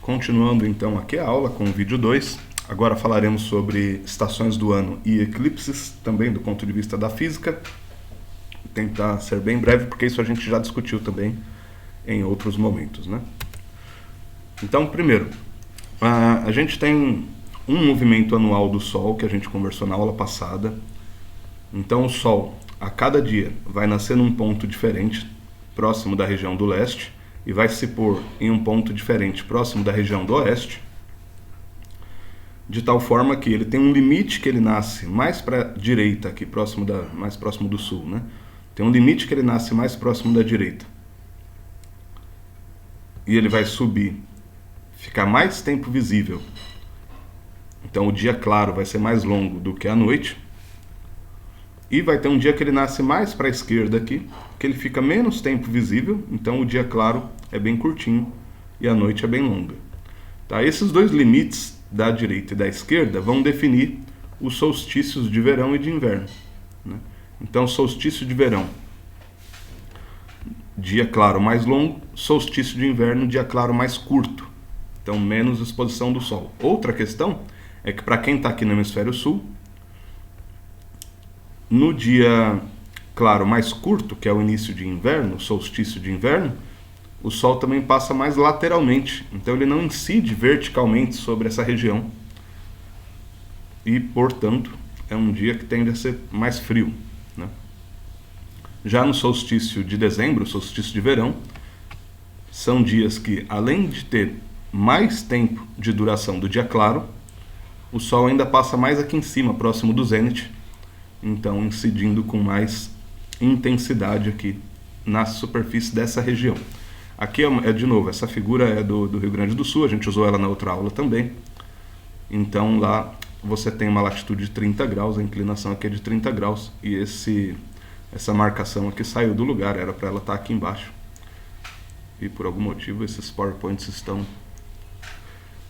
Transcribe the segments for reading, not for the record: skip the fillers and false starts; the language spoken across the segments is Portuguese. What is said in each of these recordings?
Continuando então aqui a aula com o vídeo 2, agora falaremos sobre estações do ano e eclipses, também do ponto de vista da física. Vou tentar ser bem breve, porque isso a gente já discutiu também em outros momentos, né? Então, primeiro, a gente tem um movimento anual do Sol, que a gente conversou na aula passada. Então, o Sol, a cada dia, vai nascer num ponto diferente, próximo da região do leste, e vai se pôr em um ponto diferente, próximo da região do oeste, de tal forma que ele tem um limite que ele nasce mais para a direita, aqui mais próximo do sul, né? Tem um limite que ele nasce mais próximo da direita. E ele vai subir, ficar mais tempo visível. Então o dia claro vai ser mais longo do que a noite. E vai ter um dia que ele nasce mais para a esquerda aqui, que ele fica menos tempo visível, então o dia claro é bem curtinho e a noite é bem longa. Tá? Esses dois limites, da direita e da esquerda, vão definir os solstícios de verão e de inverno, né? Então, solstício de verão, dia claro mais longo, solstício de inverno, dia claro mais curto, então menos exposição do Sol. Outra questão é que para quem está aqui no hemisfério sul, no dia claro mais curto, que é o início de inverno, solstício de inverno, o Sol também passa mais lateralmente, então ele não incide verticalmente sobre essa região e, portanto, é um dia que tende a ser mais frio, né? Já no solstício de dezembro, solstício de verão, são dias que, além de ter mais tempo de duração do dia claro, o Sol ainda passa mais aqui em cima, próximo do zênite, então incidindo com mais intensidade aqui na superfície dessa região. Aqui de novo, essa figura é do Rio Grande do Sul, a gente usou ela na outra aula também. Então lá você tem uma latitude de 30 graus, a inclinação aqui é de 30 graus, e essa marcação aqui saiu do lugar, era para ela estar aqui embaixo. E por algum motivo esses PowerPoints estão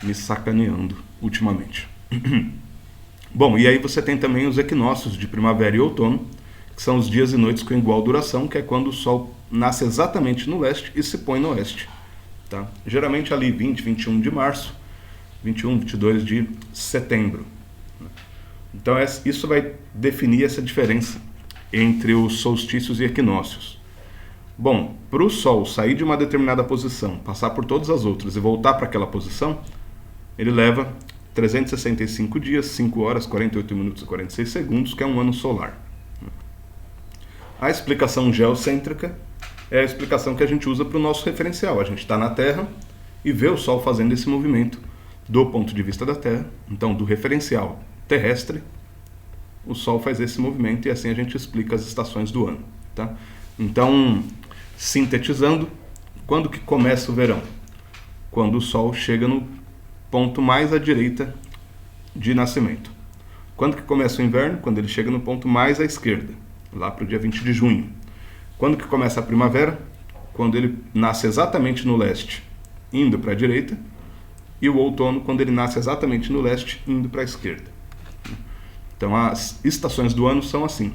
me sacaneando ultimamente. Bom, e aí você tem também os equinócios de primavera e outono, que são os dias e noites com igual duração, que é quando o Sol nasce exatamente no leste e se põe no oeste. Tá? Geralmente ali 20, 21 de março, 21, 22 de setembro. Então isso vai definir essa diferença entre os solstícios e equinócios. Bom, para o Sol sair de uma determinada posição, passar por todas as outras e voltar para aquela posição, ele leva 365 dias, 5 horas, 48 minutos e 46 segundos, que é um ano solar. A explicação geocêntrica é a explicação que a gente usa para o nosso referencial. A gente está na Terra e vê o Sol fazendo esse movimento do ponto de vista da Terra. Então, do referencial terrestre, o Sol faz esse movimento e assim a gente explica as estações do ano. Tá? Então, sintetizando, quando que começa o verão? Quando o Sol chega no ponto mais à direita de nascimento. Quando que começa o inverno? Quando ele chega no ponto mais à esquerda, lá para o dia 20 de junho. Quando que começa a primavera? Quando ele nasce exatamente no leste, indo para a direita. E o outono, quando ele nasce exatamente no leste, indo para a esquerda. Então, as estações do ano são assim.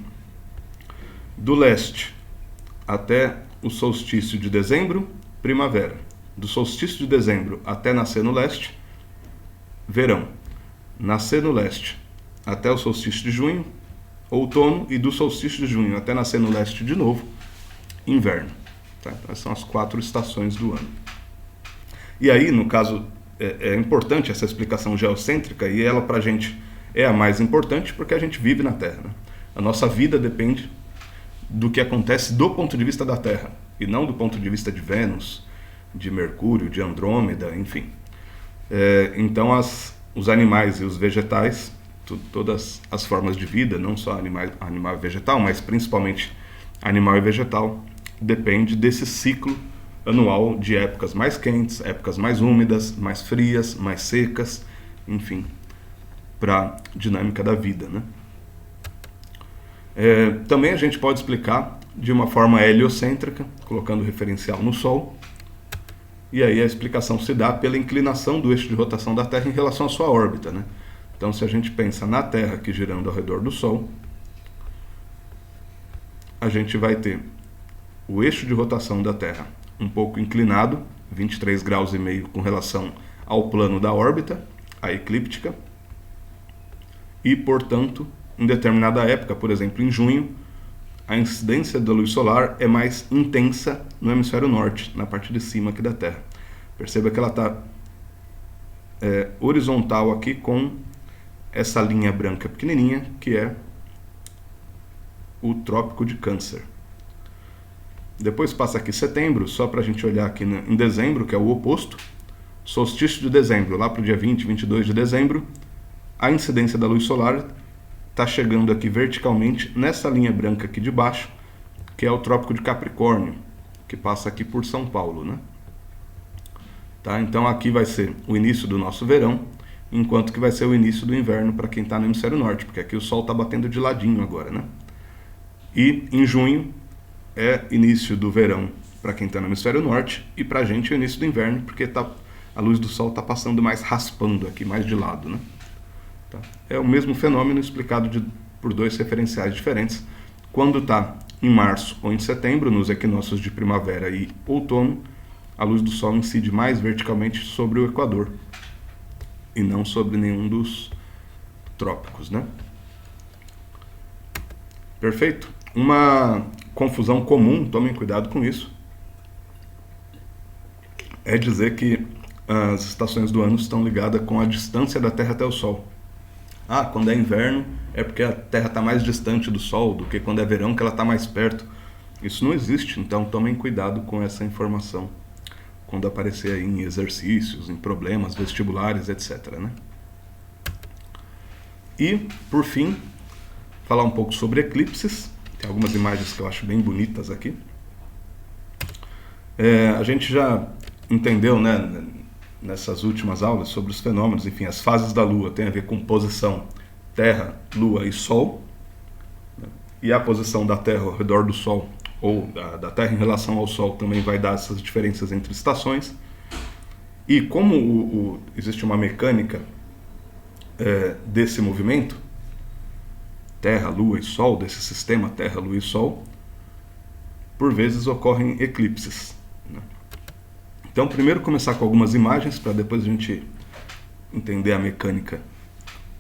Do leste até o solstício de dezembro, primavera. Do solstício de dezembro até nascer no leste, verão. Nascer no leste até o solstício de junho, outono, e do solstício de junho até nascer no leste de novo, inverno. Tá? Então, essas são as 4 estações do ano. E aí, no caso, é importante essa explicação geocêntrica, e ela para a gente é a mais importante porque a gente vive na Terra, né? A nossa vida depende do que acontece do ponto de vista da Terra, e não do ponto de vista de Vênus, de Mercúrio, de Andrômeda, enfim. Então, os animais e os vegetais, todas as formas de vida, não só animal e vegetal, mas principalmente animal e vegetal, depende desse ciclo anual de épocas mais quentes, épocas mais úmidas, mais frias, mais secas, enfim, para a dinâmica da vida, né? Também a gente pode explicar de uma forma heliocêntrica, colocando o referencial no Sol, e aí a explicação se dá pela inclinação do eixo de rotação da Terra em relação à sua órbita, né? Então, se a gente pensa na Terra aqui girando ao redor do Sol, a gente vai ter o eixo de rotação da Terra um pouco inclinado, 23,5 graus com relação ao plano da órbita, a eclíptica, e, portanto, em determinada época, por exemplo, em junho, a incidência da luz solar é mais intensa no hemisfério norte, na parte de cima aqui da Terra. Perceba que ela está horizontal aqui com essa linha branca pequenininha, que é o Trópico de Câncer. Depois passa aqui setembro, só para a gente olhar aqui em dezembro, que é o oposto. Solstício de dezembro, lá para o dia 20, 22 de dezembro, a incidência da luz solar está chegando aqui verticalmente nessa linha branca aqui de baixo, que é o Trópico de Capricórnio, que passa aqui por São Paulo, né? Tá? Então aqui vai ser o início do nosso verão, enquanto que vai ser o início do inverno para quem está no hemisfério norte, porque aqui o sol está batendo de ladinho agora, né? E em junho é início do verão para quem está no hemisfério norte, e para a gente é o início do inverno, porque a luz do sol está passando mais raspando aqui, mais de lado, né? Tá? É o mesmo fenômeno explicado por dois referenciais diferentes. Quando está em março ou em setembro, nos equinócios de primavera e outono, a luz do sol incide mais verticalmente sobre o Equador e não sobre nenhum dos trópicos, né? Perfeito? Uma confusão comum, tomem cuidado com isso, é dizer que as estações do ano estão ligadas com a distância da Terra até o Sol. Ah, quando é inverno é porque a Terra está mais distante do Sol do que quando é verão, que ela está mais perto. Isso não existe, então tomem cuidado com essa informação quando aparecer aí em exercícios, em problemas vestibulares, etc., né? E, por fim, falar um pouco sobre eclipses. Tem algumas imagens que eu acho bem bonitas aqui. A gente já entendeu, né, nessas últimas aulas sobre os fenômenos, enfim, as fases da Lua tem a ver com posição Terra, Lua e Sol, né? E a posição da Terra ao redor do Sol, ou da Terra em relação ao Sol, também vai dar essas diferenças entre estações. E como existe uma mecânica desse movimento, Terra, Lua e Sol, desse sistema Terra, Lua e Sol, por vezes ocorrem eclipses, né? Então, primeiro começar com algumas imagens, para depois a gente entender a mecânica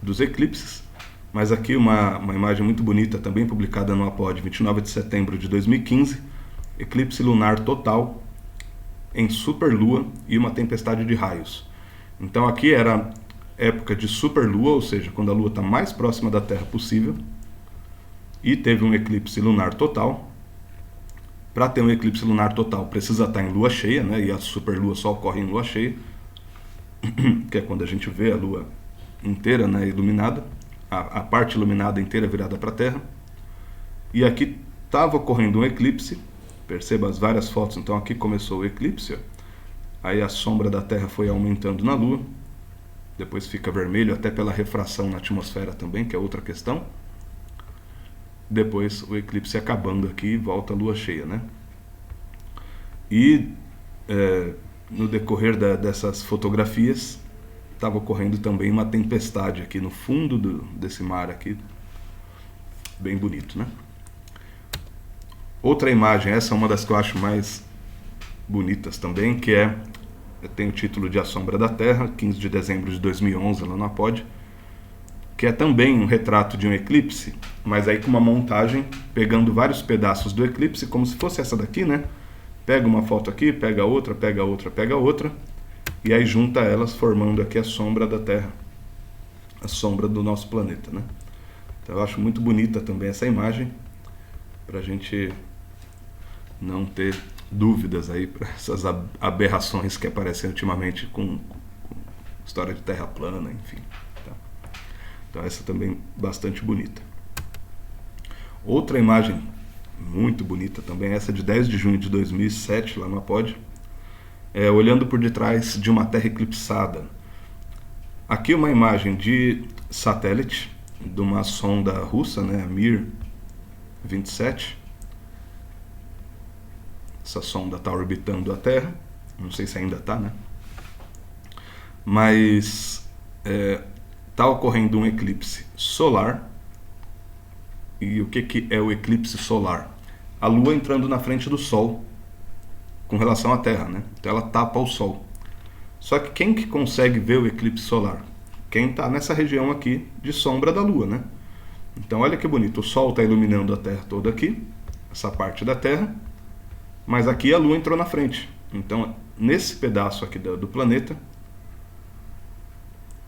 dos eclipses. Mas aqui uma imagem muito bonita, também publicada no APOD, 29 de setembro de 2015, eclipse lunar total em superlua e uma tempestade de raios. Então aqui era época de superlua, ou seja, quando a Lua está mais próxima da Terra possível, e teve um eclipse lunar total. Para ter um eclipse lunar total precisa estar em lua cheia, né? E a superlua só ocorre em lua cheia, que é quando a gente vê a Lua inteira, né, iluminada, a parte iluminada inteira virada para a Terra. E aqui estava ocorrendo um eclipse, perceba as várias fotos. Então aqui começou o eclipse, ó. Aí a sombra da Terra foi aumentando na Lua, depois fica vermelho até pela refração na atmosfera também, que é outra questão. Depois o eclipse acabando aqui e volta a lua cheia, né? E no decorrer dessas fotografias estava ocorrendo também uma tempestade aqui no fundo desse mar aqui, bem bonito, né? Outra imagem, essa é uma das que eu acho mais bonitas também, que tem o título de A Sombra da Terra, 15 de dezembro de 2011, lá no APOD, que é também um retrato de um eclipse, mas aí com uma montagem, pegando vários pedaços do eclipse, como se fosse essa daqui, né? Pega uma foto aqui, pega outra, pega outra, pega outra, e aí junta elas, formando aqui a sombra da Terra, a sombra do nosso planeta, né? Então eu acho muito bonita também essa imagem, para a gente não ter dúvidas aí para essas aberrações que aparecem ultimamente com história de terra plana, enfim. Então essa também bastante bonita. Outra imagem muito bonita também, essa de 10 de junho de 2007, lá no APOD, olhando por detrás de uma Terra eclipsada. Aqui uma imagem de satélite, de uma sonda russa, né, a Mir 27. Essa sonda está orbitando a Terra, não sei se ainda está, né? Mas está ocorrendo um eclipse solar. E o que é o eclipse solar? A Lua entrando na frente do Sol com relação à Terra, né? Então ela tapa o Sol. Só que quem que consegue ver o eclipse solar? Quem está nessa região aqui de sombra da Lua, né? Então olha que bonito, o Sol está iluminando a Terra toda aqui, essa parte da Terra, mas aqui a Lua entrou na frente. Então nesse pedaço aqui do planeta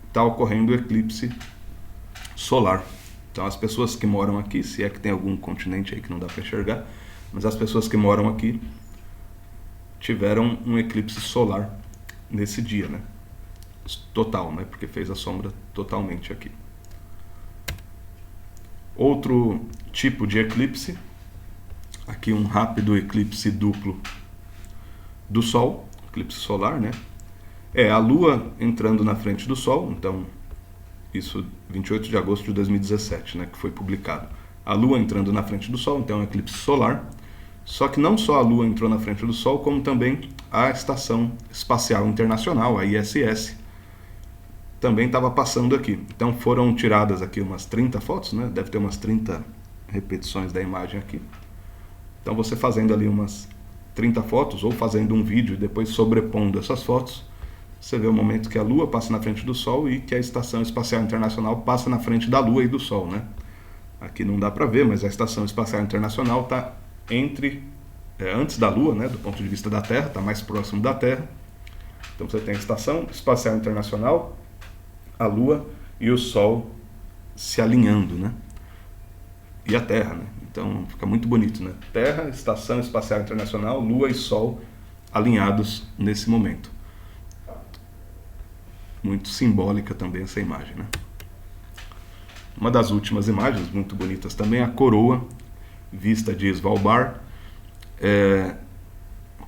está ocorrendo o eclipse solar. Então as pessoas que moram aqui, se é que tem algum continente aí que não dá para enxergar, mas as pessoas que moram aqui tiveram um eclipse solar nesse dia, né? Total, né? Porque fez a sombra totalmente aqui. Outro tipo de eclipse, aqui um rápido eclipse duplo do Sol, eclipse solar, né? É a Lua entrando na frente do Sol, então isso 28 de agosto de 2017, né, que foi publicado. A Lua entrando na frente do Sol, então é um eclipse solar. Só que não só a Lua entrou na frente do Sol, como também a Estação Espacial Internacional, a ISS, também estava passando aqui. Então foram tiradas aqui umas 30 fotos, né? Deve ter umas 30 repetições da imagem aqui. Então você fazendo ali umas 30 fotos, ou fazendo um vídeo e depois sobrepondo essas fotos, você vê o momento que a Lua passa na frente do Sol e que a Estação Espacial Internacional passa na frente da Lua e do Sol, né? Aqui não dá para ver, mas a Estação Espacial Internacional está antes da Lua, né? Do ponto de vista da Terra, está mais próximo da Terra. Então você tem a Estação Espacial Internacional, a Lua e o Sol se alinhando, né? E a Terra, né? Então fica muito bonito, né? Terra, Estação Espacial Internacional, Lua e Sol alinhados nesse momento. Muito simbólica também essa imagem, né? Uma das últimas imagens, muito bonitas também, a coroa vista de Svalbard.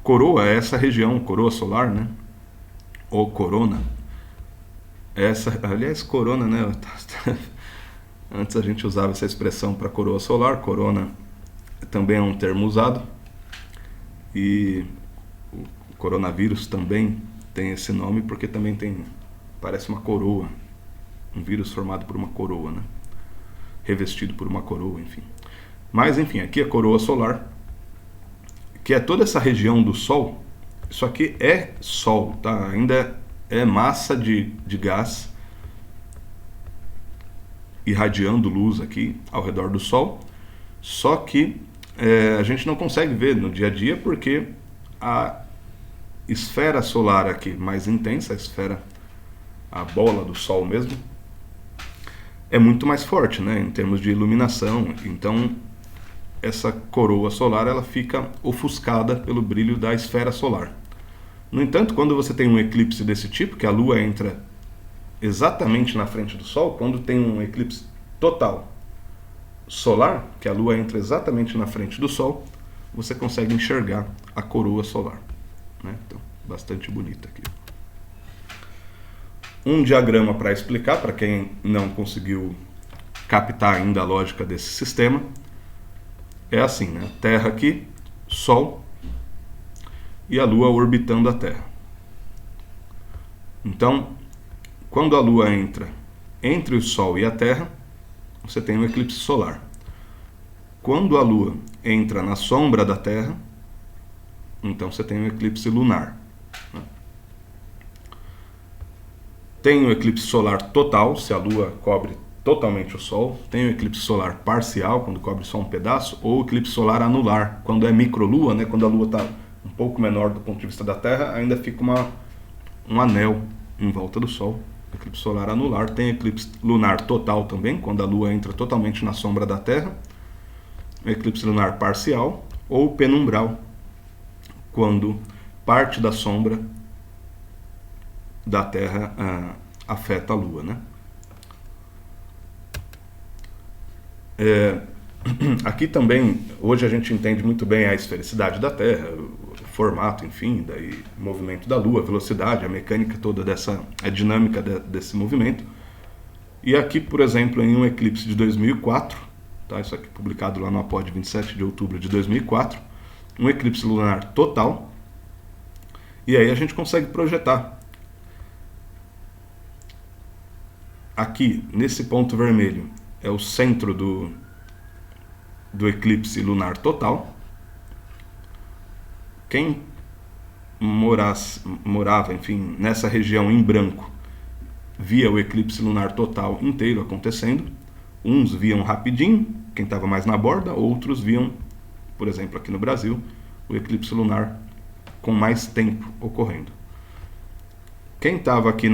Coroa é essa região, coroa solar, né? Ou corona. Aliás, corona, né? Antes a gente usava essa expressão para coroa solar. Corona também é um termo usado. E o coronavírus também tem esse nome porque também parece uma coroa. Um vírus formado por uma coroa, né? Revestido por uma coroa, enfim. Mas, enfim, aqui a coroa solar, que é toda essa região do Sol. Isso aqui é Sol, tá? Ainda é massa de gás irradiando luz aqui ao redor do Sol, só que a gente não consegue ver no dia a dia porque a esfera solar aqui mais intensa, a bola do Sol mesmo, é muito mais forte, né, em termos de iluminação. Então essa coroa solar ela fica ofuscada pelo brilho da esfera solar. No entanto, quando você tem um eclipse desse tipo, que a Lua entra exatamente na frente do Sol, quando tem um eclipse total solar, que a Lua entra exatamente na frente do Sol, você consegue enxergar a coroa solar, né? Então, bastante bonita aqui. Um diagrama para explicar, para quem não conseguiu captar ainda a lógica desse sistema, é assim, né? Terra aqui, Sol, e a Lua orbitando a Terra. Então, quando a Lua entra entre o Sol e a Terra, você tem um eclipse solar. Quando a Lua entra na sombra da Terra, então você tem um eclipse lunar, né? Tem o eclipse solar total, se a Lua cobre totalmente o Sol. Tem o eclipse solar parcial, quando cobre só um pedaço, ou o eclipse solar anular, quando é microlua, né? Quando a Lua está um pouco menor do ponto de vista da Terra, ainda fica um anel em volta do Sol. Eclipse solar anular. Tem eclipse lunar total também, quando a Lua entra totalmente na sombra da Terra. Eclipse lunar parcial ou penumbral, quando parte da sombra da Terra afeta a Lua, né? Aqui também, hoje a gente entende muito bem a esfericidade da Terra, o formato, enfim, daí, o movimento da Lua, a velocidade, a mecânica toda a dinâmica desse movimento. E aqui, por exemplo, em um eclipse de 2004, tá? Isso aqui publicado lá no APOD 27 de outubro de 2004, um eclipse lunar total, e aí a gente consegue projetar. Aqui, nesse ponto vermelho, é o centro do eclipse lunar total. Quem morava, enfim, nessa região em branco, via o eclipse lunar total inteiro acontecendo. Uns viam rapidinho, quem estava mais na borda, outros viam, por exemplo, aqui no Brasil, o eclipse lunar com mais tempo ocorrendo. Quem estava aqui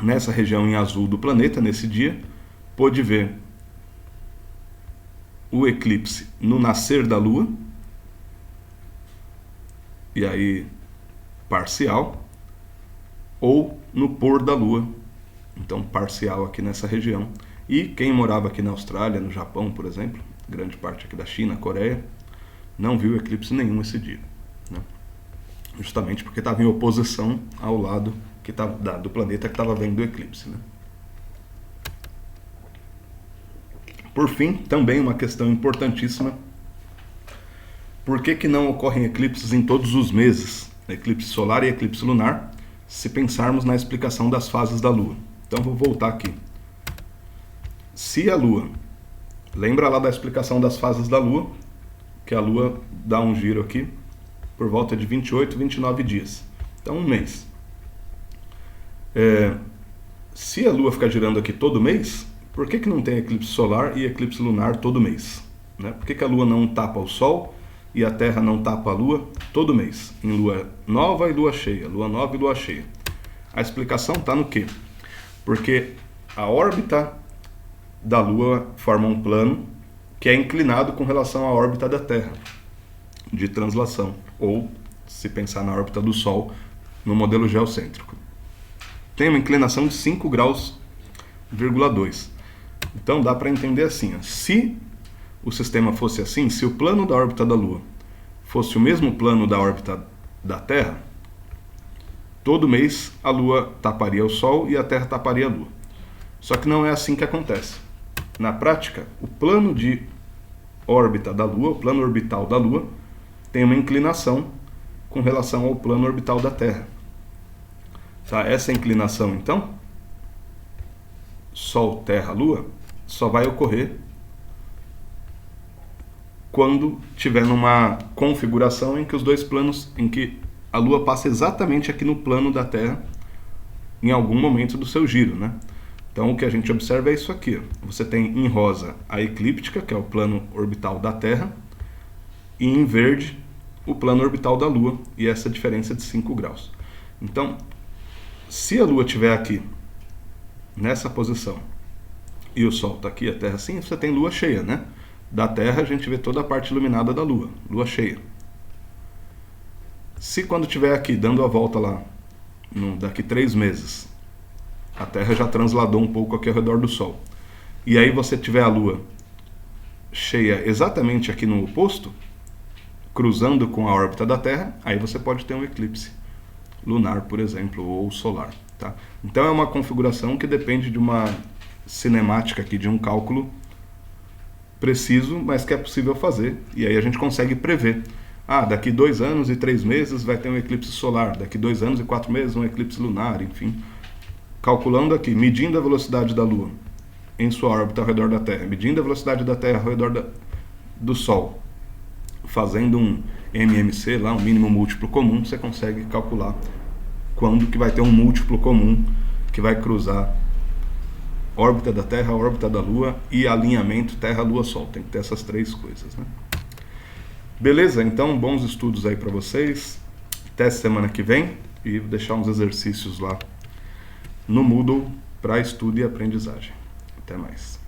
nessa região em azul do planeta, nesse dia, pôde ver o eclipse no nascer da Lua, e aí parcial, ou no pôr da Lua, então parcial aqui nessa região. E quem morava aqui na Austrália, no Japão, por exemplo, grande parte aqui da China, Coreia, não viu eclipse nenhum esse dia, né? Justamente porque estava em oposição ao lado do planeta que estava vendo o eclipse, né? Por fim, também uma questão importantíssima: por que não ocorrem eclipses em todos os meses, eclipse solar e eclipse lunar, se pensarmos na explicação das fases da Lua? Então vou voltar aqui. Se a Lua, lembra lá da explicação das fases da Lua, que a Lua dá um giro aqui por volta de 28, 29 dias. Então, um mês. Se a Lua ficar girando aqui todo mês, por que não tem eclipse solar e eclipse lunar todo mês, né? Por que a Lua não tapa o Sol e a Terra não tapa a Lua todo mês, em Lua nova e Lua cheia, Lua nova e Lua cheia? A explicação está no quê? Porque a órbita da Lua forma um plano que é inclinado com relação à órbita da Terra, de translação, ou, se pensar na órbita do Sol, no modelo geocêntrico. Tem uma inclinação de 5 graus, 2. Então dá para entender assim: se o sistema fosse assim, se o plano da órbita da Lua fosse o mesmo plano da órbita da Terra, todo mês a Lua taparia o Sol e a Terra taparia a Lua. Só que não é assim que acontece. Na prática, o plano de órbita da Lua, o plano orbital da Lua, tem uma inclinação com relação ao plano orbital da Terra. Tá? Essa inclinação, então, Sol, Terra, Lua, só vai ocorrer quando tiver numa configuração em que os dois planos, em que a Lua passa exatamente aqui no plano da Terra em algum momento do seu giro, né? Então o que a gente observa é isso aqui, ó. Você tem em rosa a eclíptica, que é o plano orbital da Terra, e em verde o plano orbital da Lua, e essa diferença de 5 graus. Então, se a Lua estiver aqui, nessa posição, e o Sol está aqui, a Terra assim, você tem Lua cheia, né? Da Terra a gente vê toda a parte iluminada da Lua, Lua cheia. Se quando estiver aqui, dando a volta lá, daqui 3 meses, a Terra já transladou um pouco aqui ao redor do Sol, e aí você tiver a Lua cheia exatamente aqui no oposto, cruzando com a órbita da Terra, aí você pode ter um eclipse lunar, por exemplo, ou solar, tá? Então é uma configuração que depende de uma cinemática aqui, de um cálculo preciso, mas que é possível fazer, e aí a gente consegue prever. Daqui 2 anos e 3 meses vai ter um eclipse solar, daqui 2 anos e 4 meses um eclipse lunar, enfim. Calculando aqui, medindo a velocidade da Lua em sua órbita ao redor da Terra, medindo a velocidade da Terra ao redor do Sol, fazendo um MMC, lá, um mínimo múltiplo comum, você consegue calcular quando que vai ter um múltiplo comum que vai cruzar órbita da Terra, órbita da Lua e alinhamento Terra, Lua, Sol. Tem que ter essas 3 coisas, né? Beleza? Então, bons estudos aí para vocês. Até semana que vem, e vou deixar uns exercícios lá no Moodle para estudo e aprendizagem. Até mais.